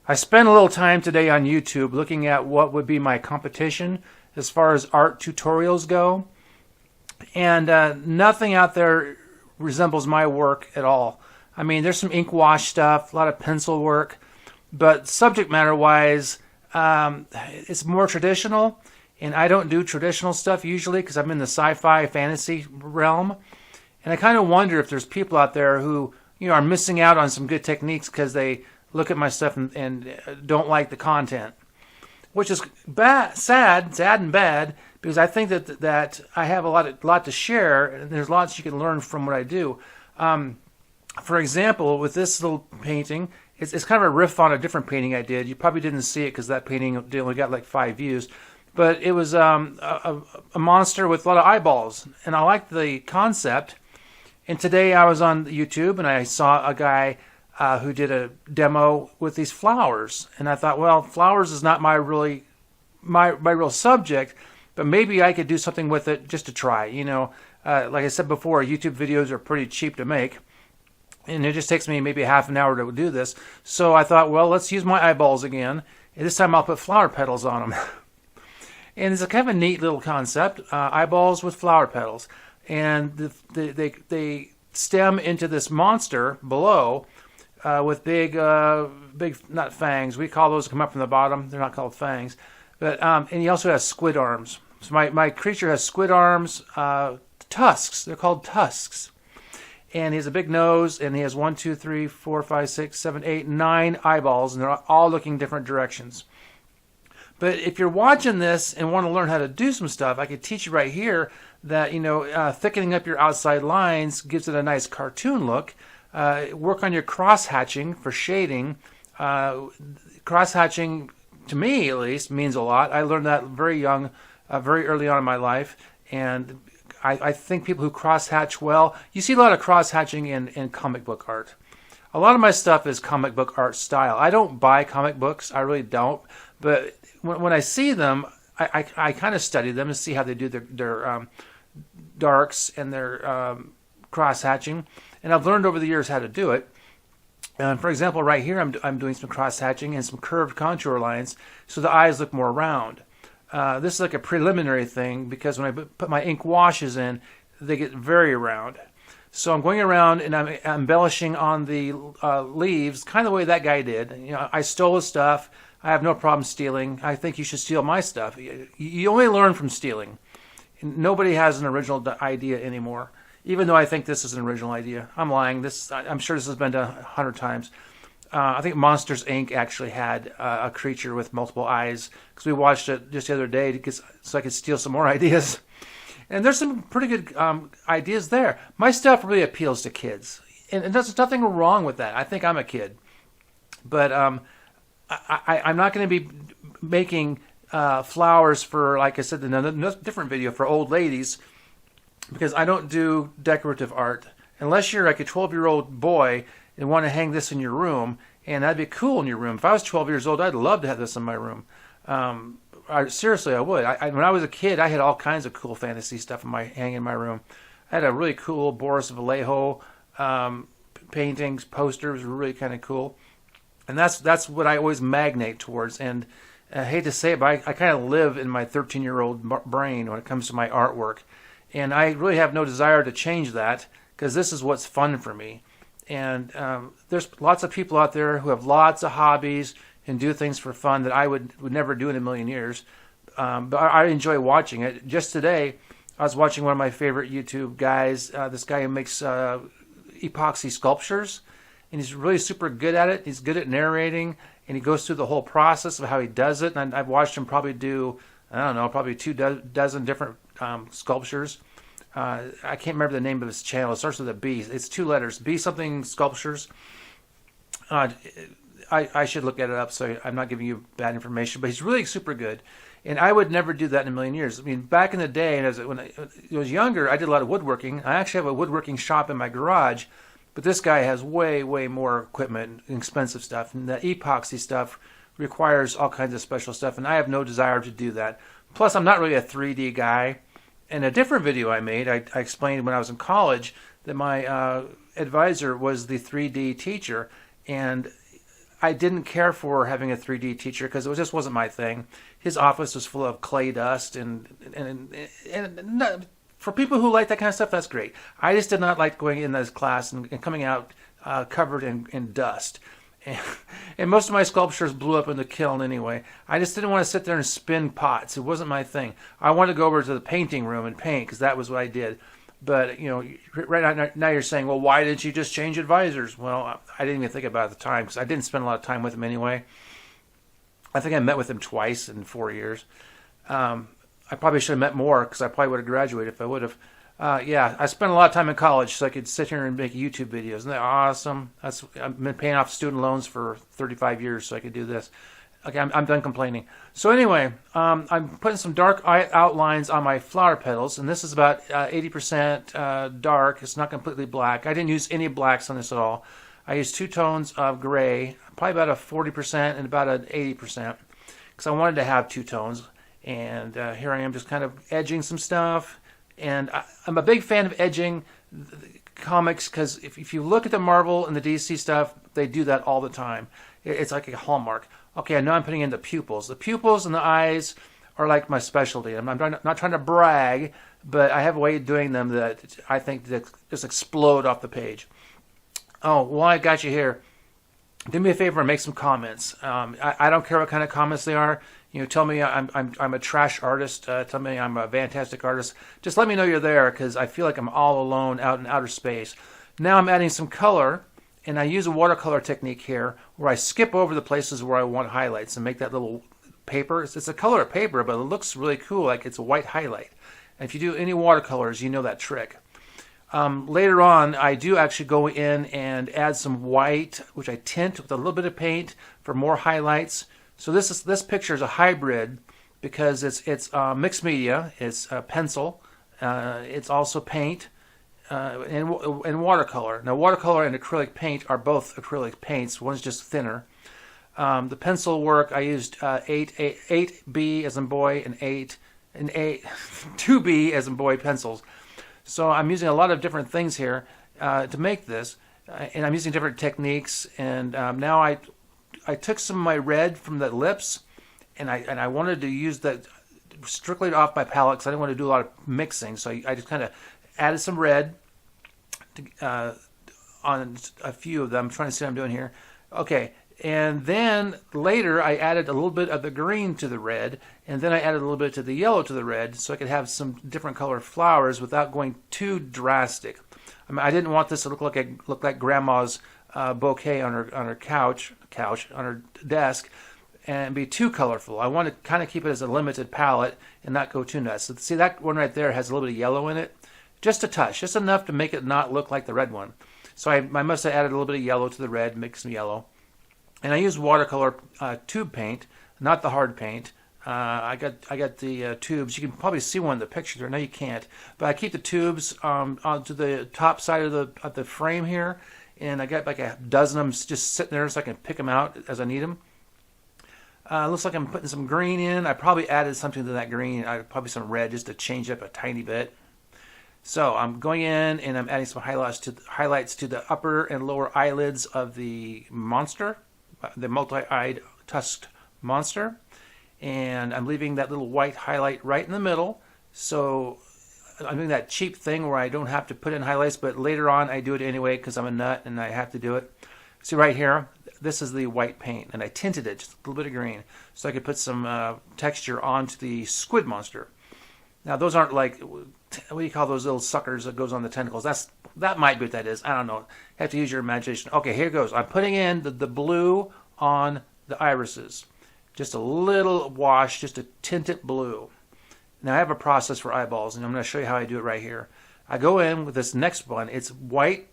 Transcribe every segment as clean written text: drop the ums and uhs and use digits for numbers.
I spent a little time today on YouTube looking at what would be my competition as far as art tutorials go, and nothing out there resembles my work at all. I mean, there's some ink wash stuff, a lot of pencil work, but subject matter wise, it's more traditional, and I don't do traditional stuff usually because I'm in the sci-fi fantasy realm, and I kind of wonder if there's people out there who are missing out on some good techniques because they look at my stuff and don't like the content, which is sad and bad, because I think that I have a lot to share, and there's lots you can learn from what I do. For example, with this little painting, it's kind of a riff on a different painting I did. You probably didn't see it because that painting only got like 5 views, but it was a monster with a lot of eyeballs, and I liked the concept. And today I was on YouTube and I saw a guy who did a demo with these flowers, and I thought, well, flowers is not my real subject, but maybe I could do something with it just to try. Like I said before, YouTube videos are pretty cheap to make, and it just takes me maybe half an hour to do this. So I thought, well, let's use my eyeballs again, and this time I'll put flower petals on them. And it's a kind of a neat little concept, eyeballs with flower petals, and they stem into this monster below. With big, not fangs. We call those come up from the bottom. They're not called fangs. But and he also has squid arms. So my creature has squid arms, tusks. They're called tusks. And he has a big nose, and he has 1, 2, 3, 4, 5, 6, 7, 8, 9 eyeballs, and they're all looking different directions. But if you're watching this and want to learn how to do some stuff, I could teach you right here that thickening up your outside lines gives it a nice cartoon look. Work on your cross-hatching for shading. Cross-hatching, to me at least, means a lot. I learned that very early on in my life, and I think people who cross-hatch well, you see a lot of cross-hatching in comic book art. A lot of my stuff is comic book art style. I don't buy comic books, I really don't, but when I see them, I kind of study them and see how they do their darks and their cross-hatching. And I've learned over the years how to do it. And for example, right here, I'm doing some cross-hatching and some curved contour lines so the eyes look more round. This is like a preliminary thing because when I put my ink washes in, they get very round. So I'm going around and I'm embellishing on the leaves, kind of the way that guy did. I stole his stuff. I have no problem stealing. I think you should steal my stuff. You only learn from stealing. Nobody has an original idea anymore. Even though I think this is an original idea. I'm lying. I'm sure this has been done 100 times. I think Monsters, Inc. actually had a creature with multiple eyes because we watched it just the other day so I could steal some more ideas. And there's some pretty good ideas there. My stuff really appeals to kids. And there's nothing wrong with that. I think I'm a kid. But I'm not going to be making flowers for, like I said in a different video, for old ladies, because I don't do decorative art. Unless you're like a 12-year-old boy and want to hang this in your room, and that'd be cool in your room. If I was 12 years old, I'd love to have this in my room. Seriously, I would. When I was a kid, I had all kinds of cool fantasy stuff hanging in my room. I had a really cool Boris Vallejo paintings, posters, were really kind of cool. And that's what I always magnate towards. And I hate to say it, but I kind of live in my 13-year-old brain when it comes to my artwork. And I really have no desire to change that because this is what's fun for me. And there's lots of people out there who have lots of hobbies and do things for fun that I would never do in a million years. But I enjoy watching it. Just today, I was watching one of my favorite YouTube guys, this guy who makes epoxy sculptures. And he's really super good at it. He's good at narrating. And he goes through the whole process of how he does it. And I've watched him probably do, I don't know, probably 24 different sculptures. I can't remember the name of his channel. It starts with a B. It's 2 letters. B something sculptures. I should look at it up so I'm not giving you bad information. But he's really super good. And I would never do that in a million years. I mean, back in the day, and when I was younger, I did a lot of woodworking. I actually have a woodworking shop in my garage. But this guy has way, way more equipment and expensive stuff. And the epoxy stuff requires all kinds of special stuff. And I have no desire to do that. Plus, I'm not really a 3D guy. In a different video I made, I explained when I was in college that my advisor was the 3D teacher. And I didn't care for having a 3D teacher because it just wasn't my thing. His office was full of clay dust, and not, for people who like that kind of stuff, that's great. I just did not like going in this class and coming out covered in dust. And most of my sculptures blew up in the kiln anyway. I just didn't want to sit there and spin pots. It wasn't my thing. I wanted to go over to the painting room and paint because that was what I did. But, right now you're saying, well, why didn't you just change advisors? Well, I didn't even think about it at the time because I didn't spend a lot of time with him anyway. I think I met with him twice in 4 years. I probably should have met more because I probably would have graduated if I would have. Yeah, I spent a lot of time in college so I could sit here and make YouTube videos. Isn't that awesome? I've been paying off student loans for 35 years so I could do this. Okay, I'm done complaining. So anyway, I'm putting some dark outlines on my flower petals, and this is about 80% dark. It's not completely black. I didn't use any blacks on this at all. I used 2 tones of gray, probably about a 40% and about an 80%, because I wanted to have 2 tones. And here I am just kind of edging some stuff. And I'm a big fan of edging comics because if you look at the Marvel and the DC stuff, they do that all the time. It's like a hallmark. Okay, I know I'm putting in the pupils. The pupils and the eyes are like my specialty. I'm not trying to brag, but I have a way of doing them that I think that just explode off the page. Oh, while I got you here, do me a favor and make some comments. I don't care what kind of comments they are. Tell me I'm a trash artist. Tell me I'm a fantastic artist. Just let me know you're there because I feel like I'm all alone out in outer space. Now I'm adding some color, and I use a watercolor technique here where I skip over the places where I want highlights and make that little paper. It's a color of paper, but it looks really cool, like it's a white highlight. And if you do any watercolors, you know that trick. Later on, I do actually go in and add some white, which I tint with a little bit of paint for more highlights. So this picture is a hybrid because it's mixed media. It's pencil. It's also paint and watercolor. Now, watercolor and acrylic paint are both acrylic paints. One's just thinner. The pencil work I used 8B as in boy and 2B as in boy pencils. So I'm using a lot of different things here to make this, and I'm using different techniques. And now I took some of my red from the lips, and I wanted to use that strictly off my palette because I didn't want to do a lot of mixing. So I just kind of added some red on a few of them. I'm trying to see what I'm doing here. Okay, and then later I added a little bit of the green to the red, and then I added a little bit to the yellow to the red so I could have some different color flowers without going too drastic. I mean, I didn't want this to look like grandma's bouquet on her couch on her desk and be too colorful. I want to kind of keep it as a limited palette and not go too nuts. So see, that one right there has a little bit of yellow in it, just a touch, just enough to make it not look like the red one. So I must have added a little bit of yellow to the red, make some yellow, and I use watercolor tube paint, not the hard paint. I got the tubes. You can probably see one in the picture there. No, you can't. But I keep the tubes onto the top side of the frame here. And I got like a dozen of them just sitting there so I can pick them out as I need them. Looks like I'm putting some green in. I probably added something to that green. Probably some red just to change up a tiny bit. So I'm going in and I'm adding some highlights to the upper and lower eyelids of the monster, the multi-eyed tusked monster. And I'm leaving that little white highlight right in the middle. So I'm doing that cheap thing where I don't have to put in highlights, but later on I do it anyway because I'm a nut and I have to do it. See right here, this is the white paint, and I tinted it just a little bit of green so I could put some texture onto the squid monster. Now those aren't like, what do you call those little suckers that goes on the tentacles? That might be what that is. I don't know. You have to use your imagination. Okay, here goes. I'm putting in the blue on the irises. Just a little wash, just to tint it blue. Now I have a process for eyeballs, and I'm going to show you how I do it right here. I go in with this next one. It's white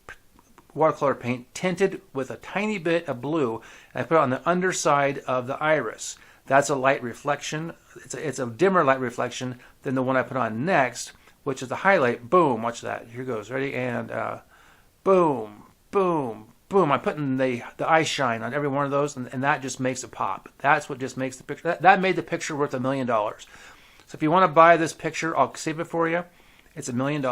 watercolor paint tinted with a tiny bit of blue, and I put it on the underside of the iris. That's a light reflection. It's a dimmer light reflection than the one I put on next, which is the highlight. Boom, watch that. Here goes. Ready? And boom, boom, boom. I'm putting the eye shine on every one of those, and that just makes it pop. That's what just makes the picture. That made the picture worth $1 million. So if you want to buy this picture, I'll save it for you. It's $1 million.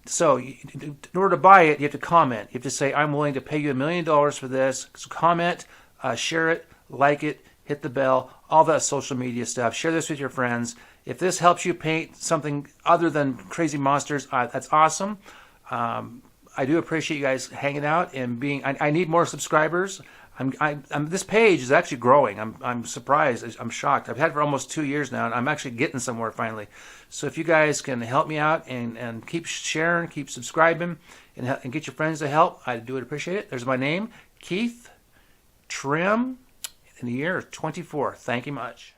So in order to buy it, you have to comment. You have to say, I'm willing to pay you $1 million for this. So comment share it, like it, hit the bell, all that social media stuff. Share this with your friends. If this helps you paint something other than crazy monsters, that's awesome. I do appreciate you guys hanging out and being. I need more subscribers. This page is actually growing. I'm surprised. I'm shocked. I've had it for almost 2 years now, and I'm actually getting somewhere finally. So if you guys can help me out and keep sharing, keep subscribing, and get your friends to help, I do appreciate it. There's my name, Keith Trim, in the year 24. Thank you much.